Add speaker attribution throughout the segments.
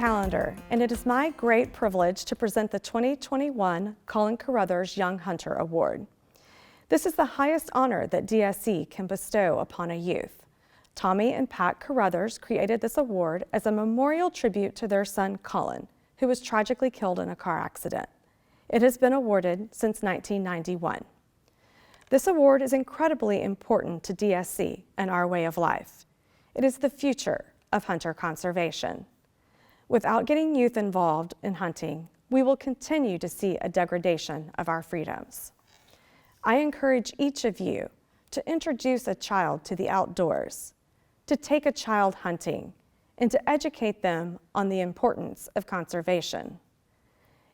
Speaker 1: calendar, and it is my great privilege to present the 2021 Colin Caruthers Young Hunter Award. This is the highest honor that DSC can bestow upon a youth. Tommy and Pat Caruthers created this award as a memorial tribute to their son Colin, who was tragically killed in a car accident. It has been awarded since 1991. This award is incredibly important to DSC and our way of life. It is the future of hunter conservation. Without getting youth involved in hunting, we will continue to see a degradation of our freedoms. I encourage each of you to introduce a child to the outdoors, to take a child hunting, and to educate them on the importance of conservation.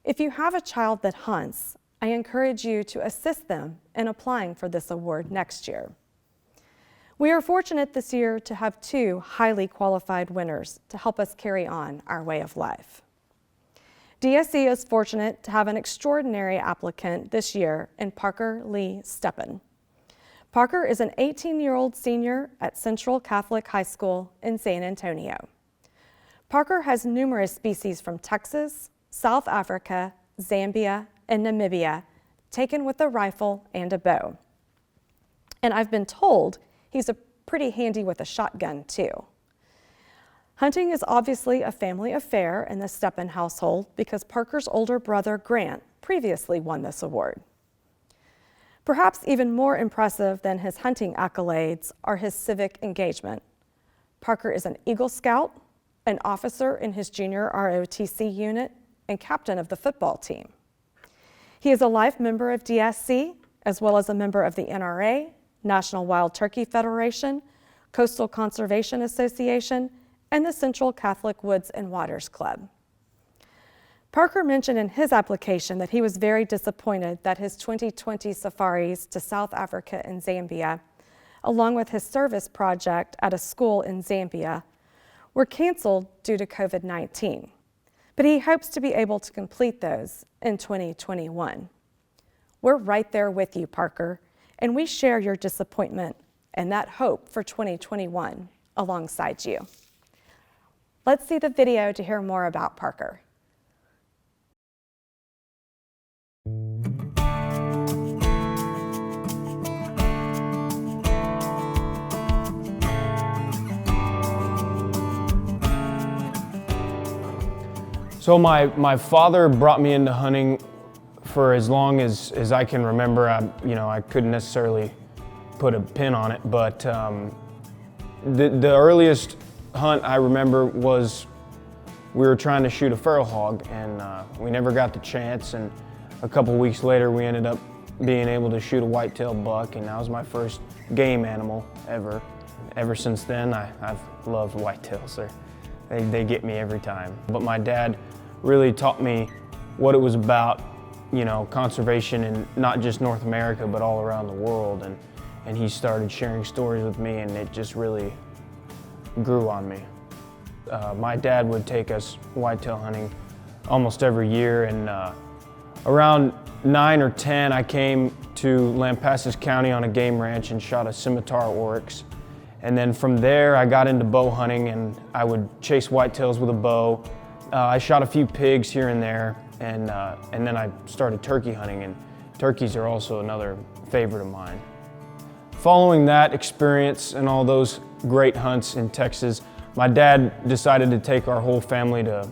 Speaker 1: If you have a child that hunts, I encourage you to assist them in applying for this award next year. We are fortunate this year to have two highly qualified winners to help us carry on our way of life. DSC is fortunate to have an extraordinary applicant this year in Parker Lee Stepan. Parker is an 18-year-old senior at Central Catholic High School in San Antonio. Parker has numerous species from Texas, South Africa, Zambia, and Namibia, taken with a rifle and a bow. And I've been told he's pretty handy with a shotgun too. Hunting is obviously a family affair in the Stepan household because Parker's older brother Grant previously won this award. Perhaps even more impressive than his hunting accolades are his civic engagement. Parker is an Eagle Scout, an officer in his junior ROTC unit, and captain of the football team. He is a life member of DSC, as well as a member of the NRA, National Wild Turkey Federation, Coastal Conservation Association, and the Central Catholic Woods and Waters Club. Parker mentioned in his application that he was very disappointed that his 2020 safaris to South Africa and Zambia, along with his service project at a school in Zambia, were canceled due to COVID-19. But he hopes to be able to complete those in 2021. We're right there with you, Parker, and we share your disappointment and that hope for 2021 alongside you. Let's see the video to hear more about Parker.
Speaker 2: So my father brought me into hunting for as long as I can remember. I couldn't necessarily put a pin on it, but the earliest hunt I remember was we were trying to shoot a feral hog, and we never got the chance, and a couple weeks later we ended up being able to shoot a white-tailed buck, and that was my first game animal ever. Ever since then, I've loved whitetails. They get me every time. But my dad really taught me what it was about, conservation in not just North America, but all around the world. And he started sharing stories with me, and it just really grew on me. My dad would take us whitetail hunting almost every year, and around 9 or 10, I came to Lampasas County on a game ranch and shot a scimitar oryx. And then from there, I got into bow hunting, and I would chase whitetails with a bow. I shot a few pigs here and there, and then I started turkey hunting, and turkeys are also another favorite of mine. Following that experience and all those great hunts in Texas, my dad decided to take our whole family to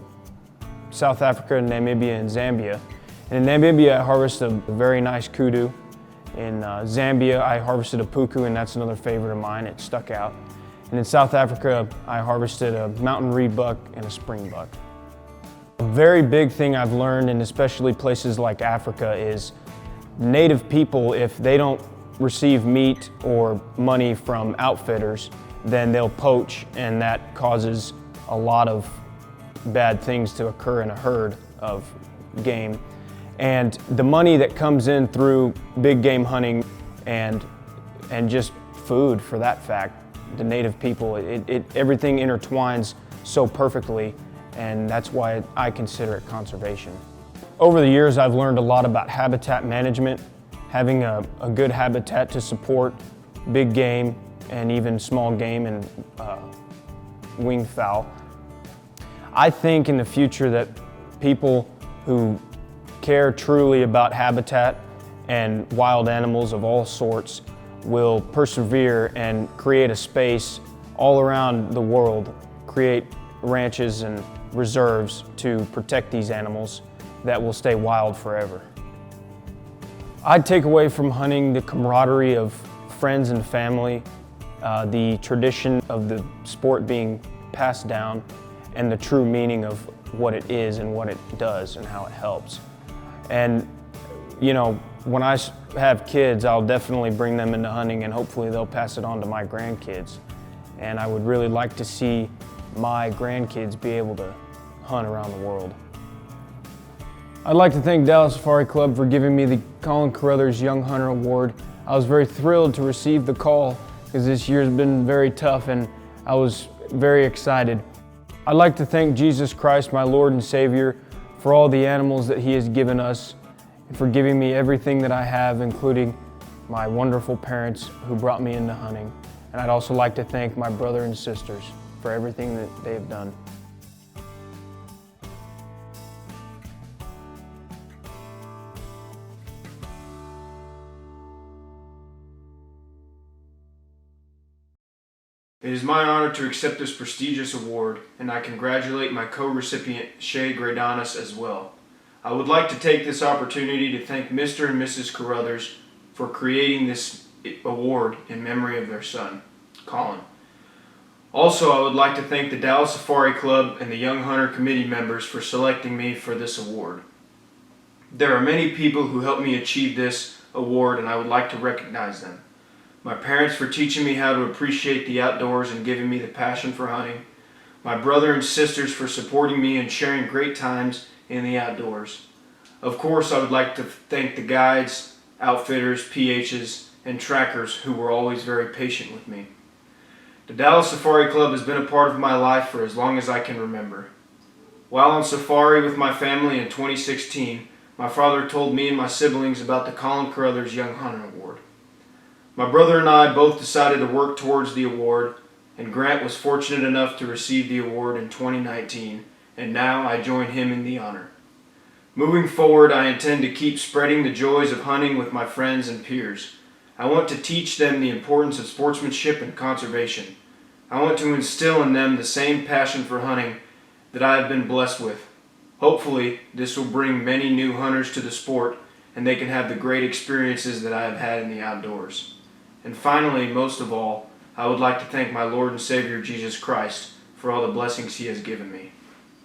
Speaker 2: South Africa, Namibia, and Zambia. And in Namibia, I harvested a very nice kudu. In Zambia, I harvested a puku, and that's another favorite of mine. It stuck out. And in South Africa, I harvested a mountain reed buck and a spring buck. A very big thing I've learned, and especially places like Africa, is native people, if they don't receive meat or money from outfitters, then they'll poach, and that causes a lot of bad things to occur in a herd of game. And the money that comes in through big game hunting and just food, for that fact, the native people, everything intertwines so perfectly, and that's why I consider it conservation. Over the years, I've learned a lot about habitat management, having a good habitat to support big game and even small game and winged fowl. I think in the future that people who care truly about habitat and wild animals of all sorts will persevere and create a space all around the world, create ranches and reserves to protect these animals that will stay wild forever. I'd take away from hunting the camaraderie of friends and family, the tradition of the sport being passed down, and the true meaning of what it is and what it does and how it helps. And you know, when I have kids, I'll definitely bring them into hunting, and hopefully they'll pass it on to my grandkids. And I would really like to see my grandkids be able to hunt around the world. I'd like to thank Dallas Safari Club for giving me the Colin Caruthers Young Hunter Award. I was very thrilled to receive the call because this year's been very tough and I was very excited. I'd like to thank Jesus Christ, my Lord and Savior, for all the animals that He has given us and for giving me everything that I have, including my wonderful parents who brought me into hunting. And I'd also like to thank my brother and sisters for everything that they have done. It is my honor to accept this prestigious award, and I congratulate my co-recipient, Shay Gradanis, as well. I would like to take this opportunity to thank Mr. and Mrs. Caruthers for creating this award in memory of their son, Colin. Also, I would like to thank the Dallas Safari Club and the Young Hunter Committee members for selecting me for this award. There are many people who helped me achieve this award, and I would like to recognize them. My parents for teaching me how to appreciate the outdoors and giving me the passion for hunting. My brother and sisters for supporting me and sharing great times in the outdoors. Of course, I would like to thank the guides, outfitters, PHs, and trackers who were always very patient with me. The Dallas Safari Club has been a part of my life for as long as I can remember. While on safari with my family in 2016, my father told me and my siblings about the Colin Caruthers Young Hunter Award. My brother and I both decided to work towards the award, and Grant was fortunate enough to receive the award in 2019, and now I join him in the honor. Moving forward, I intend to keep spreading the joys of hunting with my friends and peers. I want to teach them the importance of sportsmanship and conservation. I want to instill in them the same passion for hunting that I have been blessed with. Hopefully, this will bring many new hunters to the sport, and they can have the great experiences that I have had in the outdoors. And finally, most of all, I would like to thank my Lord and Savior Jesus Christ for all the blessings He has given me.